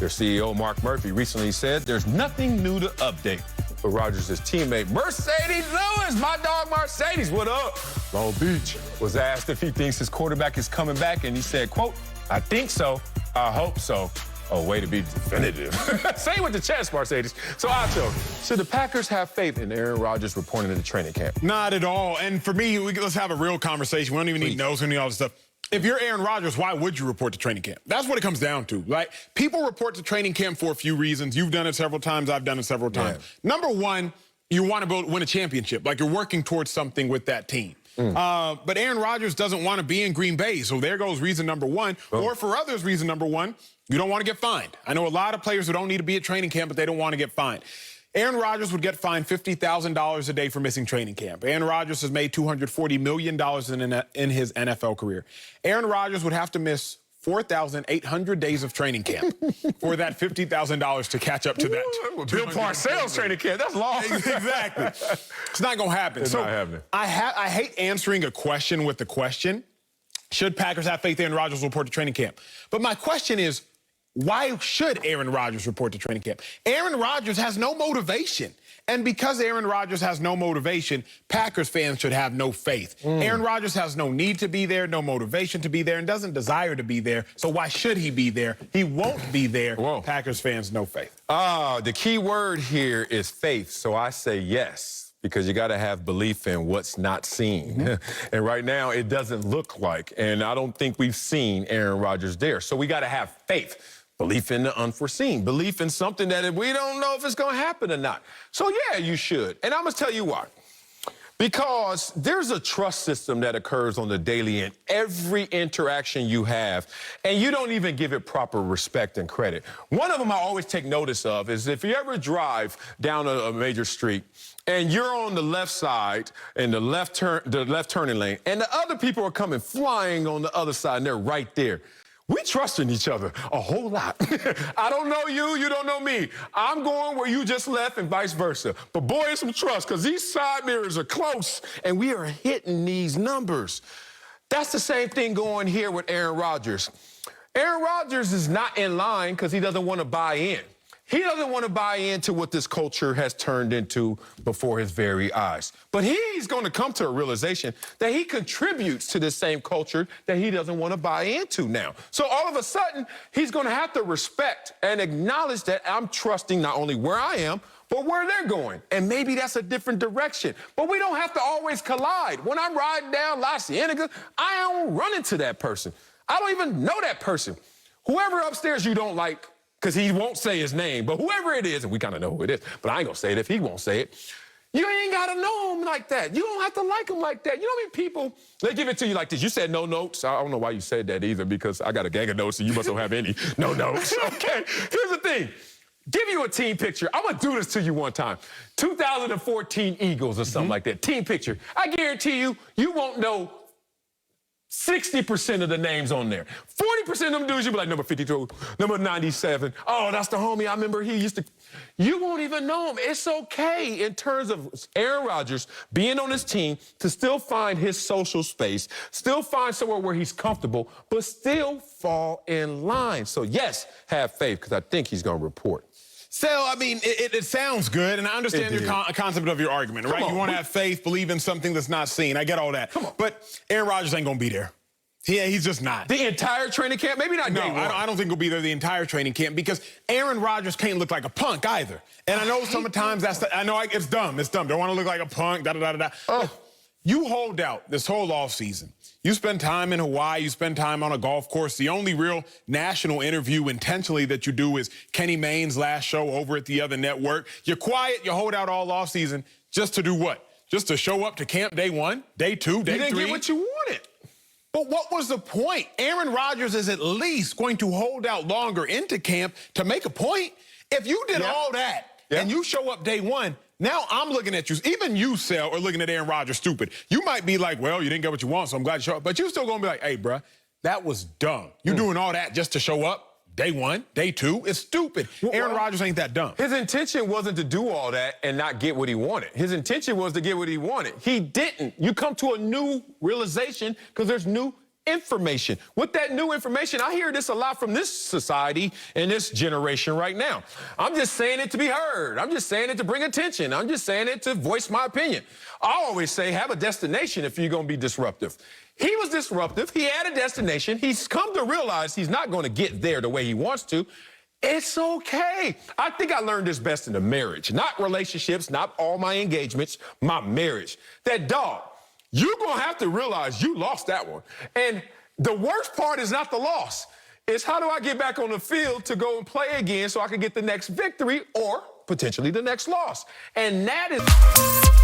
Their CEO, Mark Murphy, recently said there's nothing new to update. But Rodgers' teammate, Mercedes Lewis, my dog Mercedes, what up? Long Beach, was asked if he thinks his quarterback is coming back, and he said, quote, I think so, I hope so. Oh, way to be definitive. Same with the chest, Mercedes. So, Acho, should the Packers have faith in Aaron Rodgers reporting to the training camp? Not at all. And for me, let's have a real conversation. We don't even need notes, we don't need all this stuff. If you're Aaron Rodgers, why would you report to training camp? That's what it comes down to, right? People report to training camp for a few reasons. You've done it several times. I've done it several times. Yeah. Number one, you want to win a championship. Like, you're working towards something with that team. But Aaron Rodgers doesn't want to be in Green Bay. So there goes reason number one. Oh. Or for others, reason number one, you don't want to get fined. I know a lot of players who don't need to be at training camp, but they don't want to get fined. Aaron Rodgers would get fined $50,000 a day for missing training camp. Aaron Rodgers has made $240 million in his NFL career. Aaron Rodgers would have to miss 4,800 days of training camp for that $50,000 to catch up to that. Bill Parcells training camp, that's long. Exactly. It's not going to happen. It's not happening. I hate answering a question with the question, should Packers have faith Aaron Rodgers will report to training camp? But my question is, why should Aaron Rodgers report to training camp? Aaron Rodgers has no motivation. And because Aaron Rodgers has no motivation, Packers fans should have no faith. Aaron Rodgers has no need to be there, no motivation to be there, and doesn't desire to be there. So why should he be there? He won't be there. Whoa. Packers fans, no faith. The key word here is faith. So I say yes, because you got to have belief in what's not seen. And right now, it doesn't look like, and I don't think we've seen Aaron Rodgers there. So we got to have faith. Belief in the unforeseen. Belief in something that we don't know if it's going to happen or not. So, yeah, you should. And I'm going to tell you why. Because there's a trust system that occurs on the daily in every interaction you have, and you don't even give it proper respect and credit. One of them I always take notice of is if you ever drive down a major street and you're on the left side in the left turning lane, and the other people are coming flying on the other side, and they're right there. We trust in each other a whole lot. I don't know you, you don't know me. I'm going where you just left and vice versa. But boy, it's some trust, because these side mirrors are close, and we are hitting these numbers. That's the same thing going here with Aaron Rodgers. Aaron Rodgers is not in line because he doesn't want to buy in. He doesn't want to buy into what this culture has turned into before his very eyes. But he's going to come to a realization that he contributes to this same culture that he doesn't want to buy into now. So all of a sudden, he's going to have to respect and acknowledge that I'm trusting not only where I am, but where they're going. And maybe that's a different direction. But we don't have to always collide. When I'm riding down La Cienega, I don't run into that person. I don't even know that person. Whoever upstairs you don't like, because he won't say his name, but whoever it is, and we kind of know who it is, but I ain't going to say it if he won't say it, you ain't got to know him like that. You don't have to like him like that. You know how many people, they give it to you like this. You said no notes. I don't know why you said that either, because I got a gang of notes, and you must don't have any no notes. Okay, here's the thing. Give you a team picture. I'm going to do this to you one time. 2014 Eagles or something like that. Team picture. I guarantee you, you won't know 60% of the names on there. 40% of them dudes, you'll be like, number 52, number 97. Oh, that's the homie. I remember he used to. You won't even know him. It's okay in terms of Aaron Rodgers being on his team to still find his social space, still find somewhere where he's comfortable, but still fall in line. So, yes, have faith, because I think he's going to report. So, I mean, it sounds good, and I understand your concept of your argument, right? You want to have faith, believe in something that's not seen. I get all that. But Aaron Rodgers ain't going to be there. Yeah, he's just not. The entire training camp? Maybe not day one. I don't think he'll be there the entire training camp, because Aaron Rodgers can't look like a punk either. And I know sometimes it's dumb. It's dumb. Don't want to look like a punk, da-da-da-da-da. You hold out this whole offseason. You spend time in Hawaii, you spend time on a golf course. The only real national interview intentionally that you do is Kenny Mayne's last show over at the other network. You're quiet, you hold out all offseason just to do what? Just to show up to camp day one, day two, day three? You didn't get what you wanted. But what was the point? Aaron Rodgers is at least going to hold out longer into camp to make a point. If you did all that and you show up day one, now I'm looking at you. Even you, Sal, are looking at Aaron Rodgers stupid. You might be like, well, you didn't get what you want, so I'm glad you showed up. But you're still going to be like, hey, bruh, that was dumb. You doing all that just to show up? Day one, day two, it's stupid. Aaron Rodgers ain't that dumb. His intention wasn't to do all that and not get what he wanted. His intention was to get what he wanted. He didn't. You come to a new realization because there's new information. With that new information, I hear this a lot from this society and this generation right now. I'm just saying it to be heard. I'm just saying it to bring attention. I'm just saying it to voice my opinion. I always say have a destination if you're going to be disruptive. He was disruptive. He had a destination. He's come to realize he's not going to get there the way he wants to. It's okay. I think I learned this best in a marriage, not relationships, not all my engagements, my marriage. That dog, you're going to have to realize you lost that one. And the worst part is not the loss. It's how do I get back on the field to go and play again so I can get the next victory or potentially the next loss. And that is...